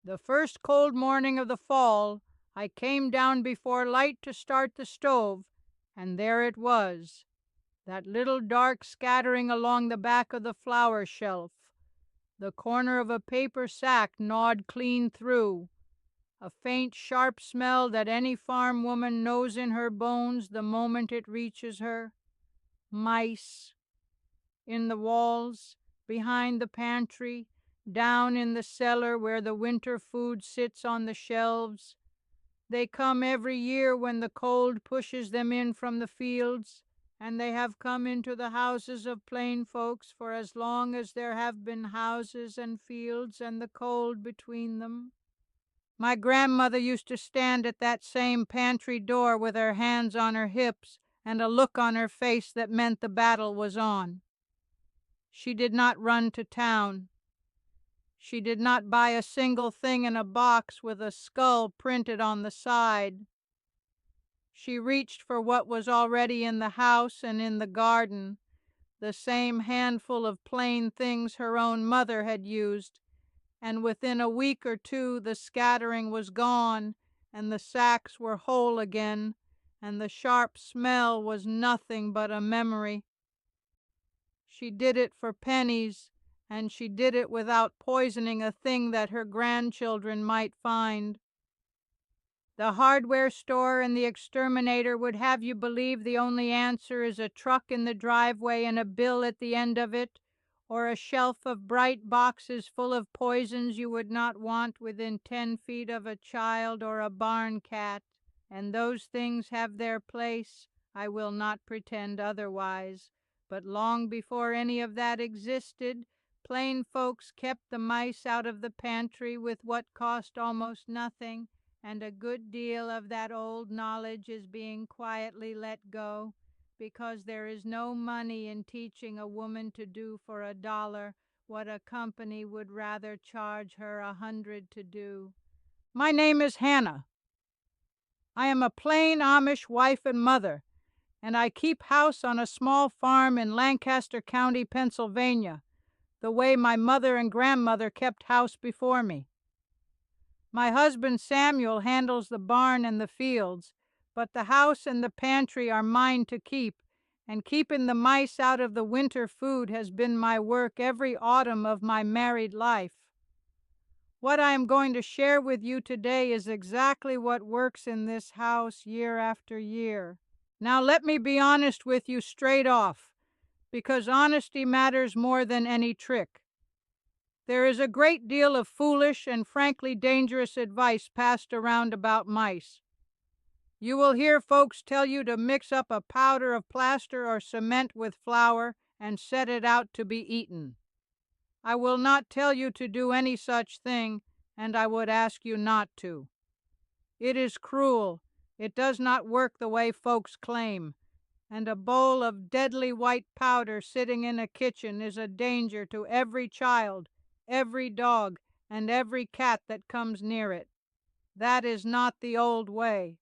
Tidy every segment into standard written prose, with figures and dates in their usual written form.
The first cold morning of the fall, I came down before light to start the stove, and there it was, that little dark scattering along the back of the flour shelf, the corner of a paper sack gnawed clean through, a faint, sharp smell that any farm woman knows in her bones the moment it reaches her. Mice in the walls, behind the pantry, down in the cellar where the winter food sits on the shelves. They come every year when the cold pushes them in from the fields, and they have come into the houses of plain folks for as long as there have been houses and fields and the cold between them. My grandmother used to stand at that same pantry door with her hands on her hips and a look on her face that meant the battle was on. She did not run to town. She did not buy a single thing in a box with a skull printed on the side. She reached for what was already in the house and in the garden, the same handful of plain things her own mother had used, and within a week or two the scattering was gone, and the sacks were whole again, and the sharp smell was nothing but a memory. She did it for pennies, and she did it without poisoning a thing that her grandchildren might find. The hardware store and the exterminator would have you believe the only answer is a truck in the driveway and a bill at the end of it, or a shelf of bright boxes full of poisons you would not want within 10 feet of a child or a barn cat, and those things have their place. I will not pretend otherwise. But long before any of that existed, plain folks kept the mice out of the pantry with what cost almost nothing, and a good deal of that old knowledge is being quietly let go, because there is no money in teaching a woman to do for $1 what a company would rather charge her 100 to do. My name is Hannah. I am a plain Amish wife and mother, and I keep house on a small farm in Lancaster County, Pennsylvania, the way my mother and grandmother kept house before me. My husband Samuel handles the barn and the fields, but the house and the pantry are mine to keep, and keeping the mice out of the winter food has been my work every autumn of my married life. What I am going to share with you today is exactly what works in this house year after year. Now let me be honest with you straight off, because honesty matters more than any trick. There is a great deal of foolish and frankly dangerous advice passed around about mice. You will hear folks tell you to mix up a powder of plaster or cement with flour and set it out to be eaten. I will not tell you to do any such thing, and I would ask you not to. It is cruel. It does not work the way folks claim, and a bowl of deadly white powder sitting in a kitchen is a danger to every child, every dog, and every cat that comes near it. That is not the old way.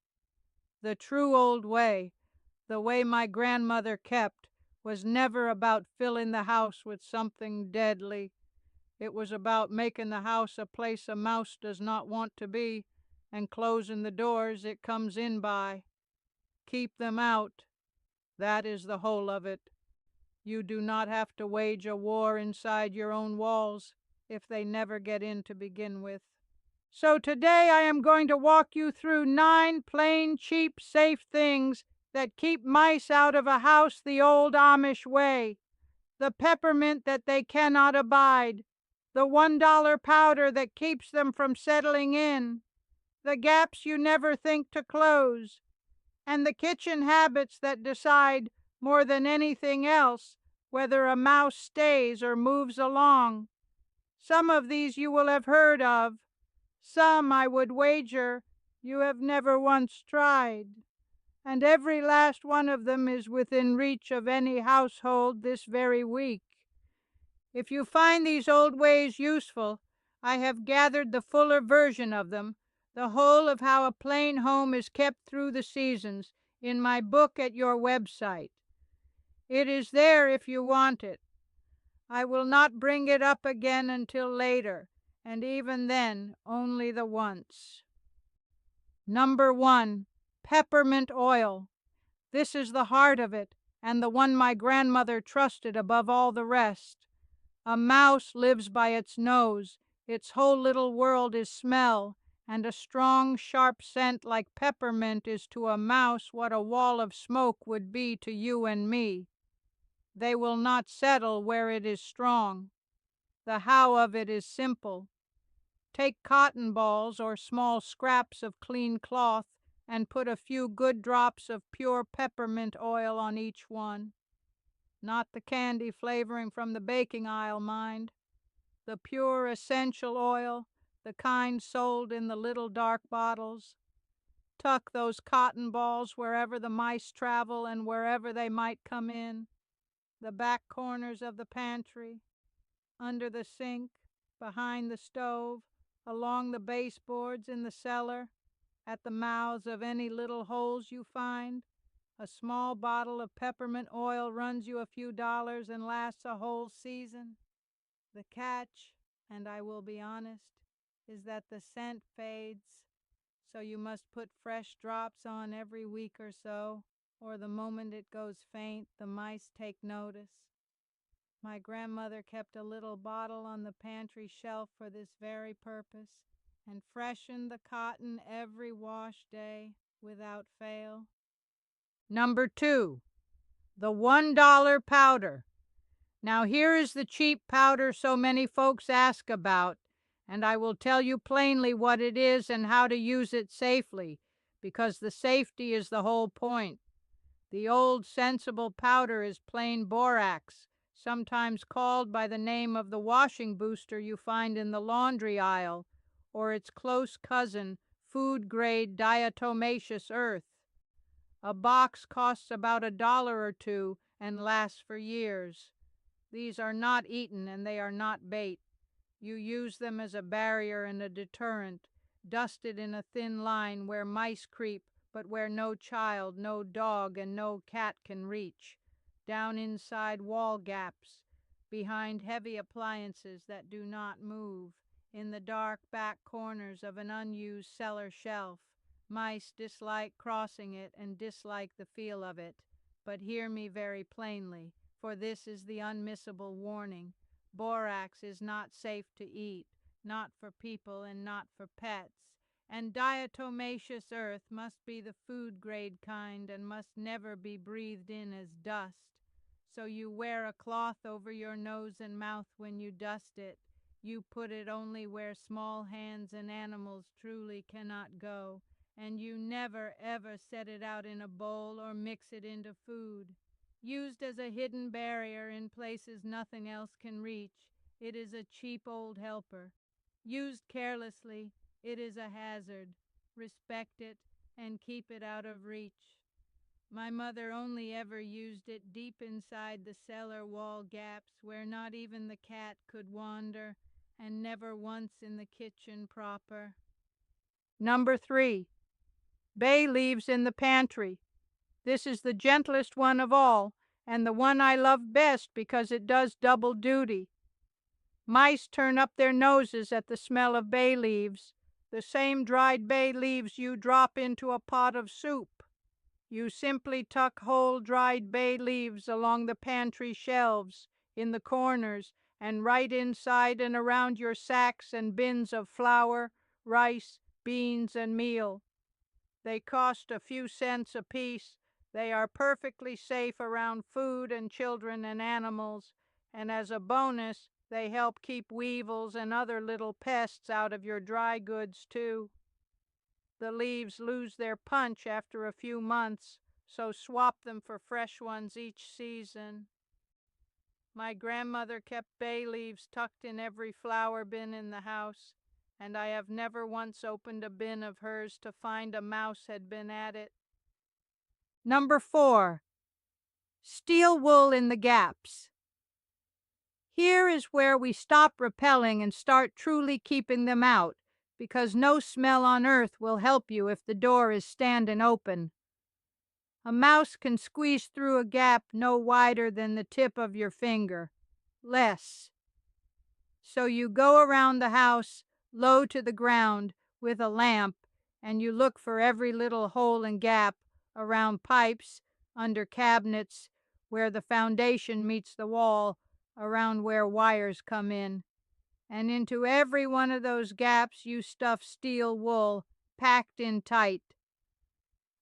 The true old way, the way my grandmother kept, was never about filling the house with something deadly. It was about making the house a place a mouse does not want to be, and closing the doors it comes in by. Keep them out. That is the whole of it. You do not have to wage a war inside your own walls if they never get in to begin with. So today I am going to walk you through 9 plain, cheap, safe things that keep mice out of a house the old Amish way. The peppermint that they cannot abide, the $1 powder that keeps them from settling in, the gaps you never think to close, and the kitchen habits that decide more than anything else whether a mouse stays or moves along. Some of these you will have heard of. Some, I would wager, you have never once tried. And every last one of them is within reach of any household this very week. If you find these old ways useful, I have gathered the fuller version of them, the whole of how a plain home is kept through the seasons, in my book at your website. It is there if you want it. I will not bring it up again until later, and even then only the once. Number 1, peppermint oil. This is the heart of it, and the one my grandmother trusted above all the rest. A mouse lives by its nose. Its whole little world is smell, and a strong, sharp scent like peppermint is to a mouse what a wall of smoke would be to you and me. They will not settle where it is strong. The how of it is simple. Take cotton balls or small scraps of clean cloth and put a few good drops of pure peppermint oil on each one. Not the candy flavoring from the baking aisle, mind. The pure essential oil, the kind sold in the little dark bottles. Tuck those cotton balls wherever the mice travel and wherever they might come in. The back corners of the pantry, under the sink, behind the stove, along the baseboards in the cellar, at the mouths of any little holes you find. A small bottle of peppermint oil runs you a few dollars and lasts a whole season. The catch, and I will be honest, is that the scent fades, so you must put fresh drops on every week or so, or the moment it goes faint, the mice take notice. My grandmother kept a little bottle on the pantry shelf for this very purpose, and freshened the cotton every wash day without fail. Number 2, the $1 powder. Now here is the cheap powder so many folks ask about, and I will tell you plainly what it is and how to use it safely, because the safety is the whole point. The old sensible powder is plain borax, sometimes called by the name of the washing booster you find in the laundry aisle, or its close cousin, food-grade diatomaceous earth. A box costs about $1 or $2 and lasts for years. These are not eaten and they are not bait. You use them as a barrier and a deterrent, dusted in a thin line where mice creep, but where no child, no dog, and no cat can reach, down inside wall gaps, behind heavy appliances that do not move, in the dark back corners of an unused cellar shelf. Mice dislike crossing it and dislike the feel of it, but hear me very plainly, for this is the unmissable warning. Borax is not safe to eat, not for people and not for pets, and diatomaceous earth must be the food-grade kind and must never be breathed in as dust. So you wear a cloth over your nose and mouth when you dust it. You put it only where small hands and animals truly cannot go, and you never ever set it out in a bowl or mix it into food. Used as a hidden barrier in places nothing else can reach, it is a cheap old helper. Used carelessly, it is a hazard. Respect it and keep it out of reach. My mother only ever used it deep inside the cellar wall gaps where not even the cat could wander, and never once in the kitchen proper. Number 3, bay leaves in the pantry. This is the gentlest one of all, and the one I love best because it does double duty. Mice turn up their noses at the smell of bay leaves, the same dried bay leaves you drop into a pot of soup. You simply tuck whole dried bay leaves along the pantry shelves, in the corners, and right inside and around your sacks and bins of flour, rice, beans, and meal. They cost a few cents apiece. They are perfectly safe around food and children and animals, and as a bonus, they help keep weevils and other little pests out of your dry goods, too. The leaves lose their punch after a few months, so swap them for fresh ones each season. My grandmother kept bay leaves tucked in every flour bin in the house, and I have never once opened a bin of hers to find a mouse had been at it. Number 4, steel wool in the gaps. Here is where we stop repelling and start truly keeping them out, because no smell on earth will help you if the door is standing open. A mouse can squeeze through a gap no wider than the tip of your finger. Less. So you go around the house low to the ground with a lamp, and you look for every little hole and gap around pipes, under cabinets, where the foundation meets the wall, around where wires come in. And into every one of those gaps you stuff steel wool, packed in tight.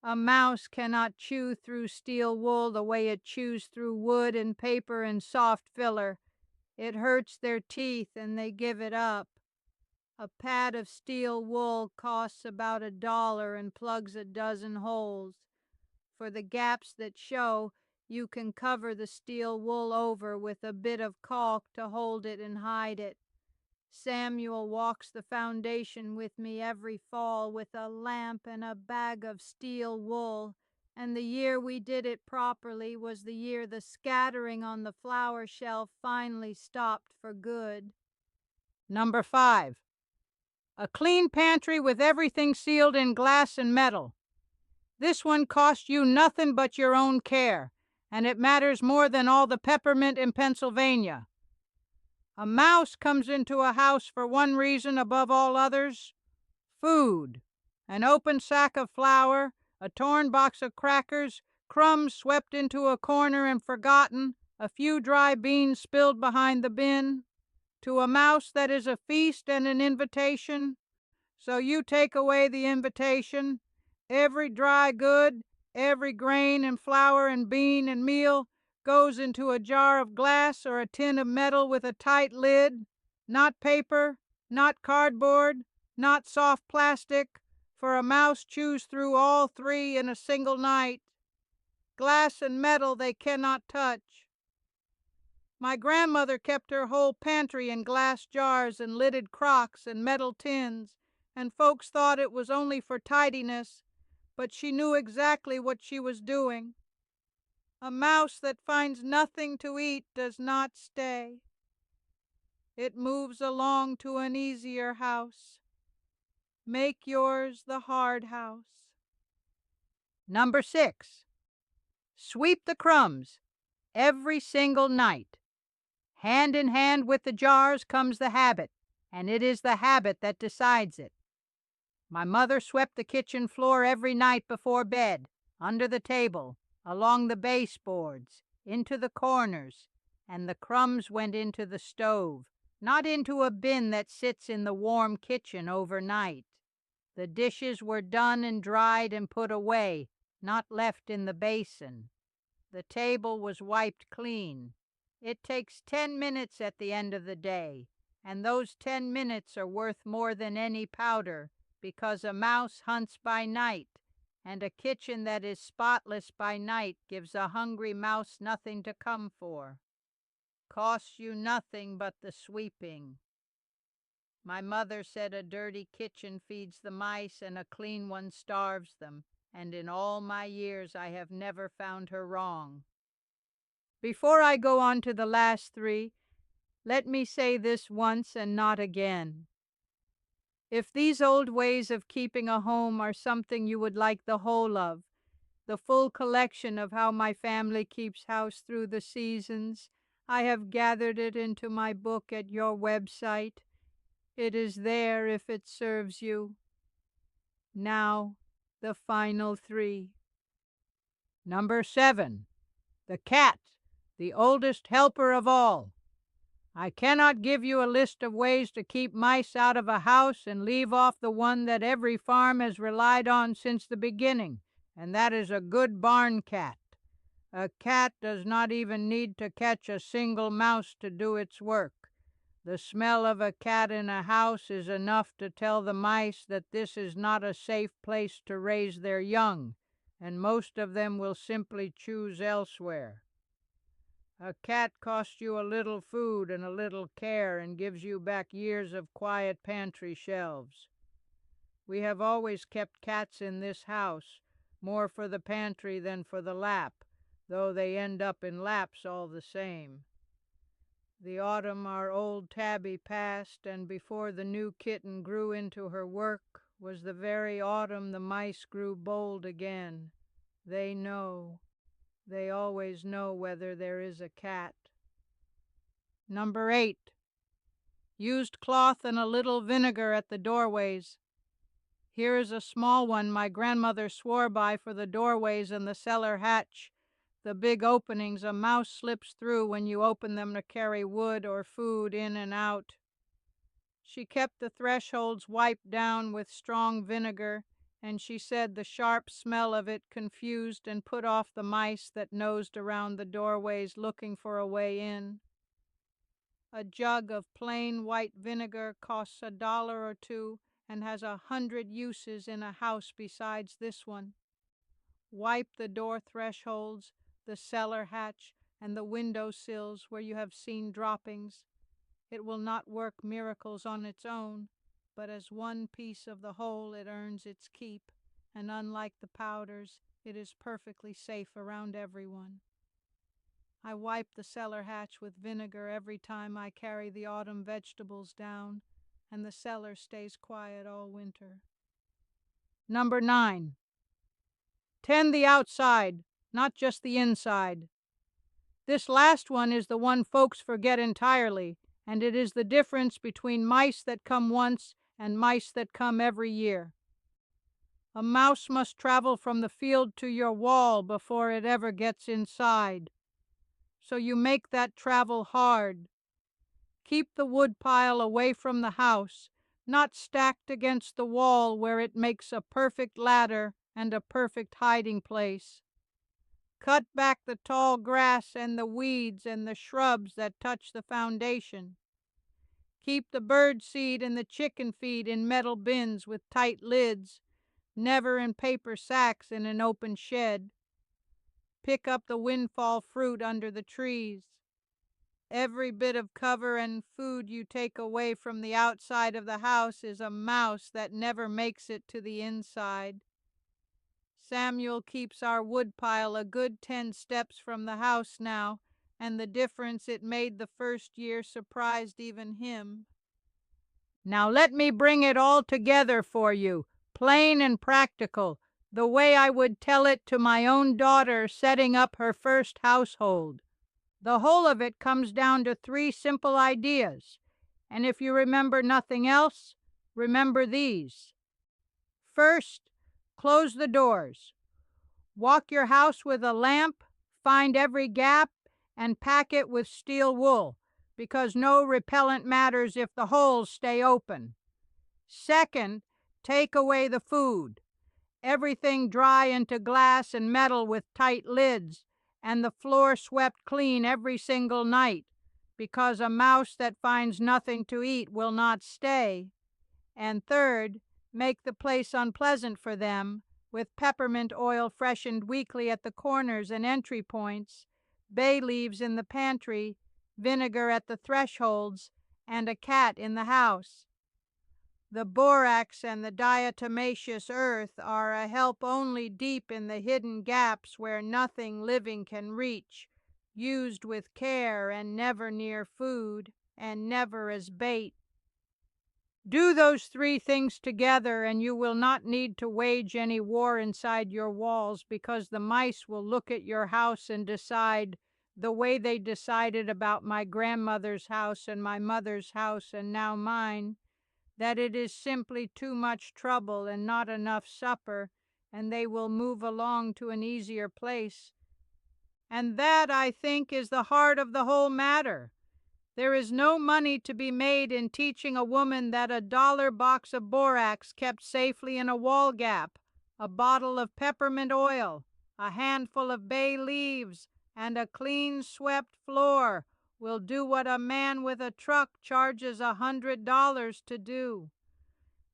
A mouse cannot chew through steel wool the way it chews through wood and paper and soft filler. It hurts their teeth and they give it up. A pad of steel wool costs about $1 and plugs a dozen holes. For the gaps that show, you can cover the steel wool over with a bit of caulk to hold it and hide it. Samuel walks the foundation with me every fall with a lamp and a bag of steel wool, and the year we did it properly was the year the scattering on the flower shelf finally stopped for good. Number 5. A clean pantry with everything sealed in glass and metal. This one costs you nothing but your own care, and it matters more than all the peppermint in Pennsylvania. A mouse comes into a house for one reason above all others: food. An open sack of flour, a torn box of crackers, crumbs swept into a corner and forgotten, a few dry beans spilled behind the bin. To a mouse that is a feast and an invitation. So you take away the invitation. Every dry good, every grain and flour and bean and meal goes into a jar of glass or a tin of metal with a tight lid, not paper, not cardboard, not soft plastic, for a mouse chews through all three in a single night. Glass and metal they cannot touch. My grandmother kept her whole pantry in glass jars and lidded crocks and metal tins, and folks thought it was only for tidiness, but she knew exactly what she was doing. A mouse that finds nothing to eat does not stay. It moves along to an easier house. Make yours the hard house. Number 6. Sweep the crumbs every single night. Hand in hand with the jars comes the habit, and it is the habit that decides it. My mother swept the kitchen floor every night before bed, under the table, along the baseboards, into the corners, and the crumbs went into the stove, not into a bin that sits in the warm kitchen overnight. The dishes were done and dried and put away, not left in the basin. The table was wiped clean. It takes 10 minutes at the end of the day, and those 10 minutes are worth more than any powder, because a mouse hunts by night, and a kitchen that is spotless by night gives a hungry mouse nothing to come for. Costs you nothing but the sweeping. My mother said a dirty kitchen feeds the mice and a clean one starves them, and in all my years I have never found her wrong. Before I go on to the last 3, let me say this once and not again. If these old ways of keeping a home are something you would like the whole of, the full collection of how my family keeps house through the seasons, I have gathered it into my book at your website. It is there if it serves you. Now, the final 3. Number 7. The cat, the oldest helper of all. I cannot give you a list of ways to keep mice out of a house and leave off the one that every farm has relied on since the beginning, and that is a good barn cat. A cat does not even need to catch a single mouse to do its work. The smell of a cat in a house is enough to tell the mice that this is not a safe place to raise their young, and most of them will simply choose elsewhere. A cat costs you a little food and a little care and gives you back years of quiet pantry shelves. We have always kept cats in this house, more for the pantry than for the lap, though they end up in laps all the same. The autumn our old Tabby passed, and before the new kitten grew into her work, was the very autumn the mice grew bold again. They know. They always know whether there is a cat. Number 8. used cloth and a little vinegar at the doorways. Here is a small one my grandmother swore by for the doorways and the cellar hatch, the big openings a mouse slips through when you open them to carry wood or food in and out. She kept the thresholds wiped down with strong vinegar, and she said the sharp smell of it confused and put off the mice that nosed around the doorways looking for a way in. A jug of plain white vinegar costs $1 or $2 and has 100 uses in a house besides this one. Wipe the door thresholds, the cellar hatch, and the window sills where you have seen droppings. It will not work miracles on its own, but as one piece of the whole it earns its keep, and unlike the powders, it is perfectly safe around everyone. I wipe the cellar hatch with vinegar every time I carry the autumn vegetables down, and the cellar stays quiet all winter. Number 9. Tend the outside, not just the inside. This last one is the one folks forget entirely, and it is the difference between mice that come once and mice that come every year. A mouse must travel from the field to your wall before it ever gets inside. So you make that travel hard. Keep the woodpile away from the house, not stacked against the wall where it makes a perfect ladder and a perfect hiding place. Cut back the tall grass and the weeds and the shrubs that touch the foundation. Keep the bird seed and the chicken feed in metal bins with tight lids, never in paper sacks in an open shed. Pick up the windfall fruit under the trees. Every bit of cover and food you take away from the outside of the house is a mouse that never makes it to the inside. Samuel keeps our woodpile a good 10 steps from the house now, and the difference it made the first year surprised even him. Now let me bring it all together for you, plain and practical, the way I would tell it to my own daughter setting up her first household. The whole of it comes down to 3 simple ideas, and if you remember nothing else, remember these. First, close the doors. Walk your house with a lamp, find every gap, and pack it with steel wool, because no repellent matters if the holes stay open. Second, take away the food. Everything dry into glass and metal with tight lids, and the floor swept clean every single night, because a mouse that finds nothing to eat will not stay. And third, make the place unpleasant for them, with peppermint oil freshened weekly at the corners and entry points, bay leaves in the pantry, vinegar at the thresholds, and a cat in the house. The borax and the diatomaceous earth are a help only deep in the hidden gaps where nothing living can reach, used with care and never near food, and never as bait. Do those 3 things together, and you will not need to wage any war inside your walls, because the mice will look at your house and decide, the way they decided about my grandmother's house and my mother's house and now mine, that it is simply too much trouble and not enough supper, and they will move along to an easier place. And that, I think, is the heart of the whole matter. There is no money to be made in teaching a woman that a $1 box of borax kept safely in a wall gap, a bottle of peppermint oil, a handful of bay leaves, and a clean swept floor will do what a man with a truck charges $100 to do.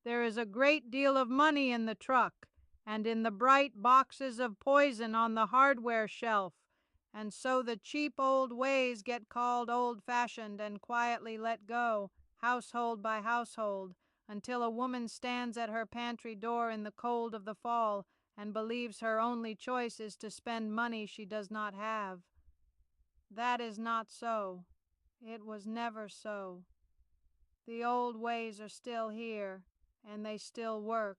There is a great deal of money in the truck, and in the bright boxes of poison on the hardware shelf, and so the cheap old ways get called old-fashioned and quietly let go, household by household, until a woman stands at her pantry door in the cold of the fall and believes her only choice is to spend money she does not have. That is not so. It was never so. The old ways are still here, and they still work,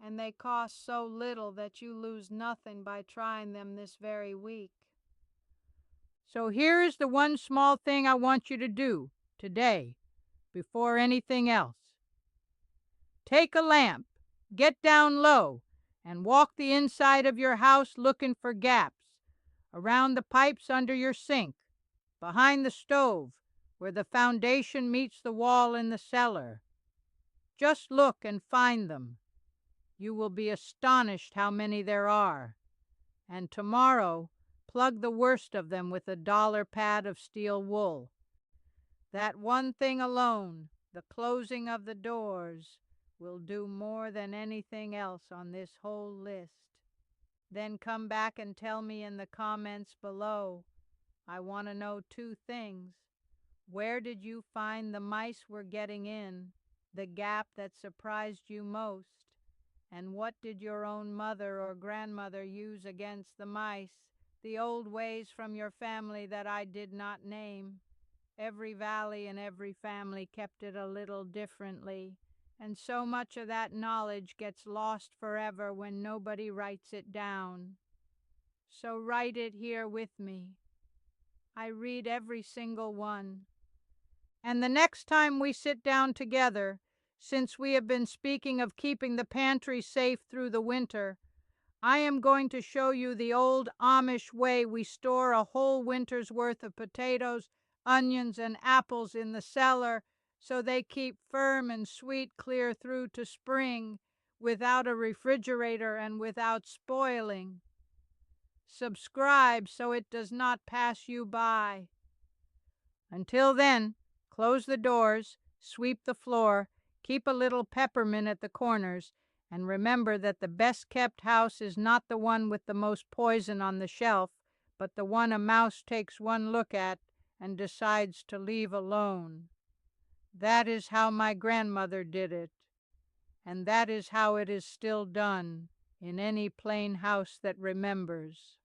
and they cost so little that you lose nothing by trying them this very week. So here is the one small thing I want you to do today. before anything else. Take a lamp, get down low, and walk the inside of your house looking for gaps, around the pipes under your sink, behind the stove, where the foundation meets the wall in the cellar. Just look and find them. You will be astonished how many there are. And tomorrow, plug the worst of them with a dollar pad of steel wool. That one thing alone, the closing of the doors, will do more than anything else on this whole list. Then come back and tell me in the comments below. I want to know two things. Where did you find the mice were getting in, the gap that surprised you most? And what did your own mother or grandmother use against the mice, the old ways from your family that I did not name? Every valley and every family kept it a little differently, and so much of that knowledge gets lost forever when nobody writes it down. So write it here with me. I read every single one. And the next time we sit down together, since we have been speaking of keeping the pantry safe through the winter, I am going to show you the old Amish way we store a whole winter's worth of potatoes, onions, and apples in the cellar so they keep firm and sweet clear through to spring without a refrigerator and without spoiling. Subscribe so it does not pass you by. Until then, close the doors, sweep the floor, keep a little peppermint at the corners, and remember that the best kept house is not the one with the most poison on the shelf, but the one a mouse takes one look at and decides to leave alone. That is how my grandmother did it, and that is how it is still done in any plain house that remembers.